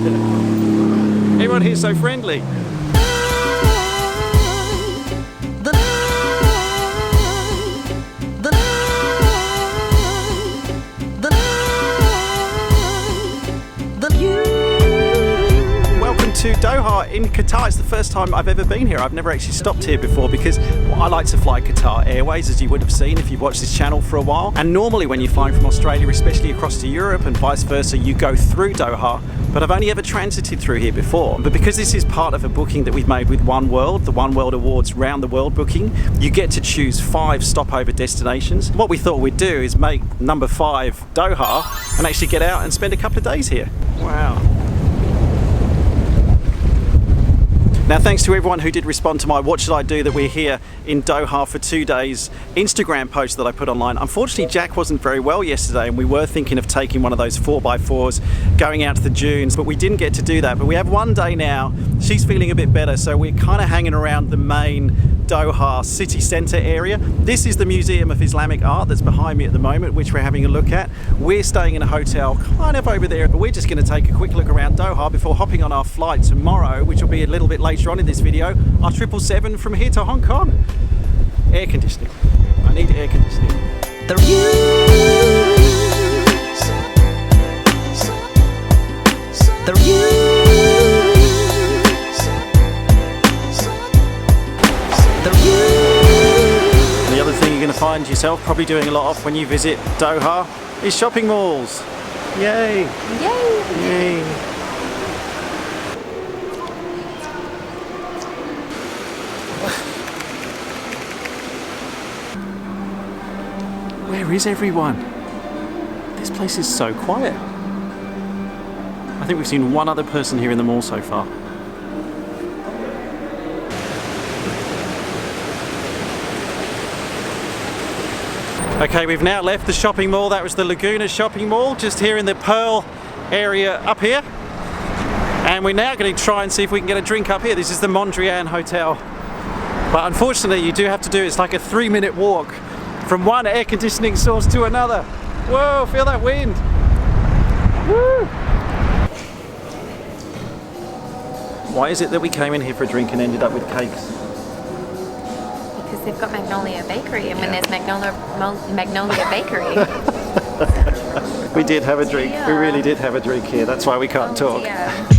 Everyone here's so friendly. To Doha in Qatar. It's the first time I've ever been here. I've never actually stopped here before because I like to fly Qatar Airways, as you would have seen if you've watched this channel for a while. And normally when you're flying from Australia, especially across to Europe and vice versa, you go through Doha. But I've only ever transited through here before. But because this is part of a booking that we've made with OneWorld, the OneWorld Awards round the world booking, you get to choose 5 stopover destinations. What we thought we'd do is make number 5 Doha and actually get out and spend a couple of days here. Wow. Now, thanks to everyone who did respond to my "What should I do that we're here in Doha for 2 days" Instagram post that I put online. Unfortunately, Jack wasn't very well yesterday and we were thinking of taking one of those 4x4s, going out to the dunes, but we didn't get to do that. But we have one day now. She's feeling a bit better, so we're kind of hanging around the main Doha city centre area. This is the Museum of Islamic Art that's behind me at the moment, which we're having a look at. We're staying in a hotel kind of over there, but we're just going to take a quick look around Doha before hopping on our flight tomorrow, which will be a little bit later on in this video, our 777 from here to Hong Kong. Air conditioning. I need air conditioning. The other thing you're going to find yourself probably doing a lot of when you visit Doha is shopping malls. Yay! Yay! Yay! Where is everyone? This place is so quiet. I think we've seen one other person here in the mall so far. Okay, we've now left the shopping mall. That was the Lagoona shopping mall, just here in the Pearl area up here. And we're now going to try and see if we can get a drink up here. This is the Mondrian Hotel. But unfortunately, you do have to do, it's like a 3-minute walk from one air conditioning source to another. Whoa, feel that wind. Woo! Why is it that we came in here for a drink and ended up with cakes? Because they've got Magnolia Bakery, and when there's Magnolia Bakery. We did have a drink. Yeah. We really did have a drink here. That's why we can't talk. Yeah.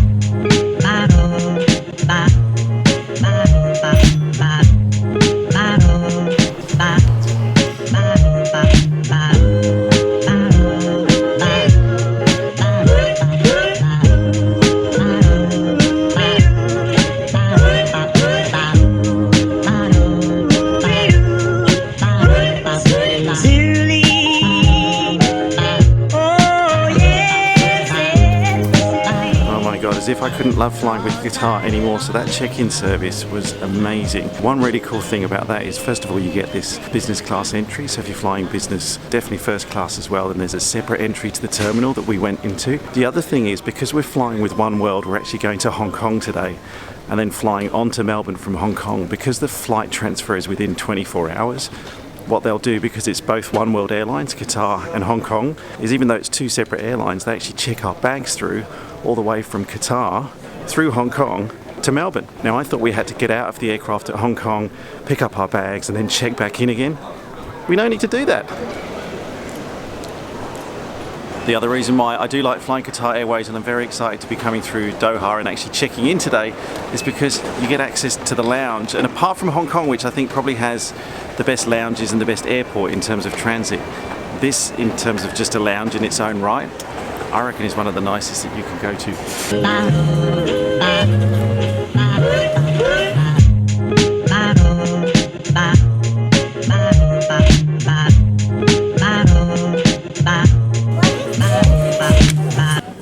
As if I couldn't love flying with Qatar anymore. So that check-in service was amazing. One really cool thing about that is, first of all, you get this business class entry. So if you're flying business, definitely first class as well, then there's a separate entry to the terminal that we went into. The other thing is, because we're flying with OneWorld, we're actually going to Hong Kong today and then flying on to Melbourne from Hong Kong. Because the flight transfer is within 24 hours, what they'll do, because it's both OneWorld Airlines, Qatar and Hong Kong, is even though it's 2 separate airlines, they actually check our bags through all the way from Qatar through Hong Kong to Melbourne. Now, I thought we had to get out of the aircraft at Hong Kong, pick up our bags and then check back in again. We don't need to do that. The other reason why I do like flying Qatar Airways, and I'm very excited to be coming through Doha and actually checking in today, is because you get access to the lounge. And apart from Hong Kong, which I think probably has the best lounges and the best airport in terms of transit, this, in terms of just a lounge in its own right, I reckon is one of the nicest that you can go to.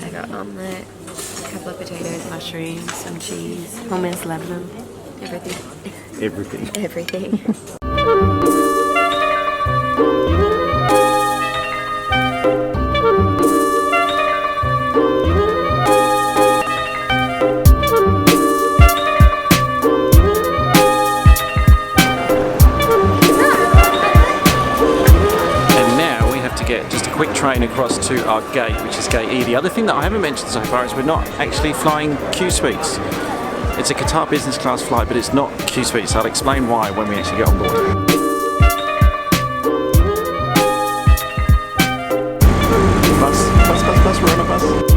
I got omelette, a couple of potatoes, mushrooms, some cheese, hummus, lemon, everything. Everything. Everything. Quick train across to our gate, which is gate E. The other thing that I haven't mentioned so far is we're not actually flying Q suites. It's a Qatar business class flight, but it's not Q suites. I'll explain why when we actually get on board. Bus, we're on a bus.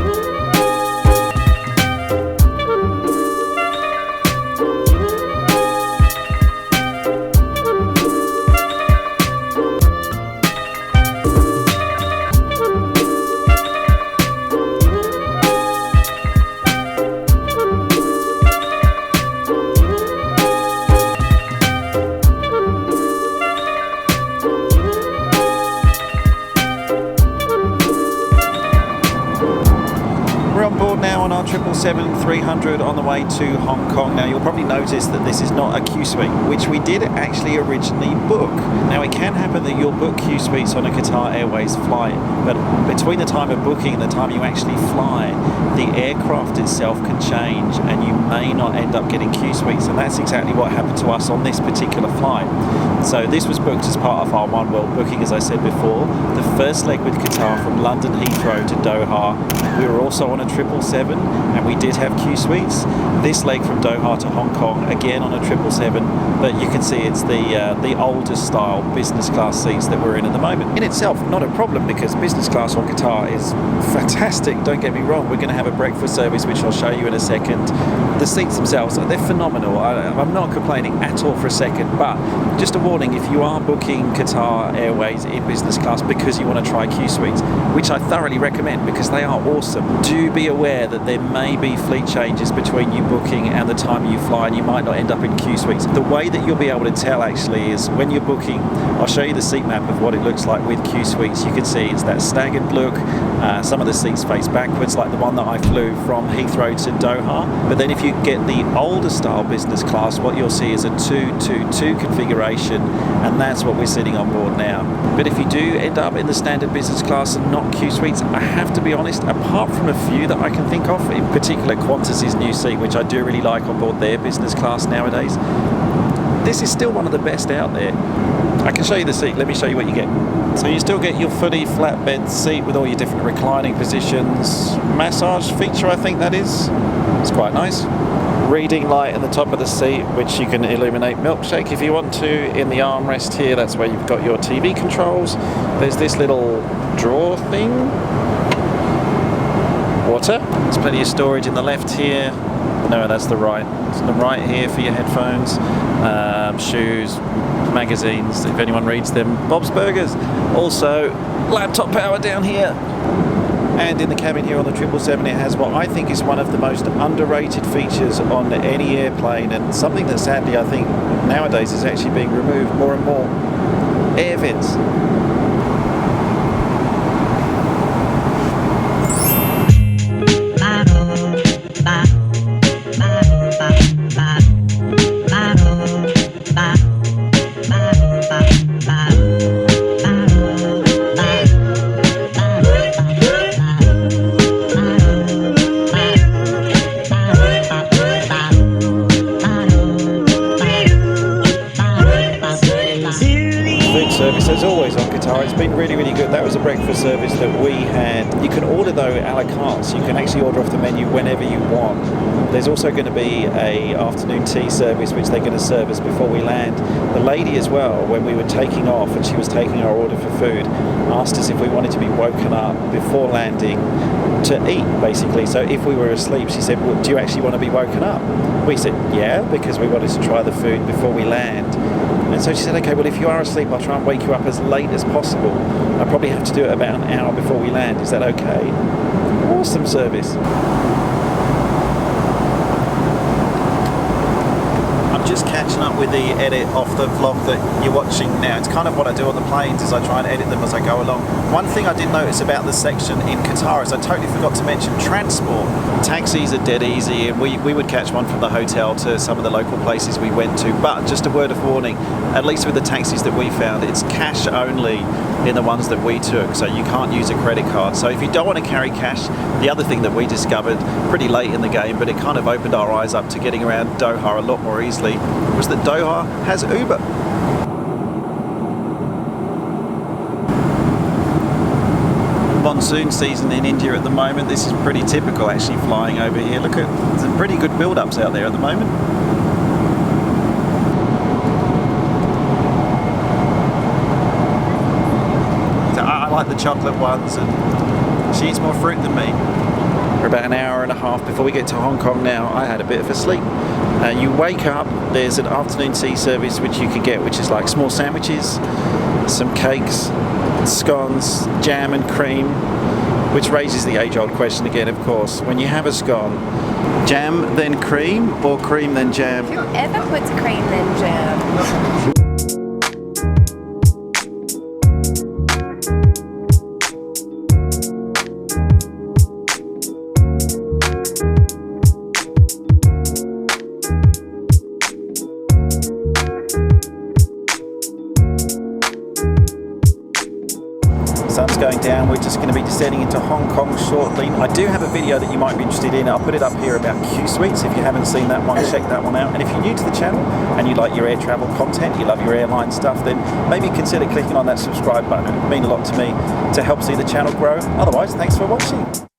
Now on our 777-300 on the way to Hong Kong. Now you'll probably notice that this is not a Q suite, which we did actually originally book. Now it can happen that you'll book Q suites on a Qatar Airways flight, but between the time of booking and the time you actually fly, the aircraft itself can change and you may not end up getting Q suites, and that's exactly what happened to us on this particular flight. So this was booked as part of our OneWorld booking, as I said before. The first leg with Qatar from London Heathrow to Doha. We were also on a 777 and we did have Q suites. This leg from Doha to Hong Kong, again on a 777, but you can see it's the older style business class seats that we're in at the moment. In itself, not a problem, because business class on Qatar is fantastic, don't get me wrong. We're going to have a breakfast service, which I'll show you in a second. The seats themselves, they're phenomenal. I'm not complaining at all for a second, but just a warning, if you are booking Qatar Airways in business class because you want to try Q suites, which I thoroughly recommend because they are awesome, do be aware that there may be fleet changes between you booking and the time you fly, and you might not end up in Q suites. The way that you'll be able to tell actually is when you're booking, I'll show you the seat map of what it looks like with Q suites. You can see it's that staggered look. Some of the seats face backwards, like the one that I flew from Heathrow to Doha. But then if you get the older style business class, what you'll see is a 2-2-2 configuration, and that's what we're sitting on board now. But if you do end up in the standard business class and not Q suites, I have to be honest, apart from a few that I can think of, in particular Qantas's new seat, which I do really like on board their business class nowadays, this is still one of the best out there. I can show you the seat. Let me show you what you get. So you still get your fully flatbed seat with all your different reclining positions. Massage feature, I think that is. It's quite nice. Reading light at the top of the seat, which you can illuminate milkshake if you want to. In the armrest here, that's where you've got your TV controls. There's this little drawer thing. Water. There's plenty of storage in the left here. No, that's the right. It's the right here for your headphones, shoes, magazines, if anyone reads them, Bob's Burgers. Also, laptop power down here. And in the cabin here on the 777, it has what I think is one of the most underrated features on any airplane, and something that sadly I think nowadays is actually being removed more and more: air vents. Service as always on Qatar, it's been really good. That was a breakfast service that we had. You can order though a la carte, so you can actually order off the menu whenever you want. There's also going to be a afternoon tea service which they're going to serve us before we land. The lady as well, when we were taking off and she was taking our order for food, asked us if we wanted to be woken up before landing to eat, basically. So if we were asleep, she said, well, do you actually want to be woken up? We said yeah, because we wanted to try the food before we land. And so she said, okay, well if you are asleep, I'll try and wake you up as late as possible. I probably have to do it about an hour before we land. Is that okay? Awesome service. Just catching up with the edit off the vlog that you're watching now. It's kind of what I do on the planes, is I try and edit them as I go along. One thing I did notice about the section in Qatar is I totally forgot to mention transport. Taxis are dead easy, and we would catch one from the hotel to some of the local places we went to, but just a word of warning, at least with the taxis that we found, it's cash only in the ones that we took, so you can't use a credit card. So if you don't want to carry cash, the other thing that we discovered pretty late in the game, but it kind of opened our eyes up to getting around Doha a lot more easily, was that Doha has Uber. monsoon season in India at the moment. This is pretty typical actually flying over here. Look at some pretty good build-ups out there at the moment. So I like the chocolate ones, and she eats more fruit than me. For about an hour and a half before we get to Hong Kong now, I had a bit of a sleep. You wake up, there's an afternoon tea service which you can get, which is like small sandwiches, some cakes, scones, jam and cream, which raises the age-old question again, of course. When you have a scone, jam then cream or cream then jam? Whoever puts cream then jam. Sun's going down, we're just going to be descending into Hong Kong shortly. I do have a video that you might be interested in. I'll put it up here about Q Suites. If you haven't seen that one, check that one out. And if you're new to the channel and you like your air travel content, you love your airline stuff, then maybe consider clicking on that subscribe button. It would mean a lot to me to help see the channel grow. Otherwise, thanks for watching.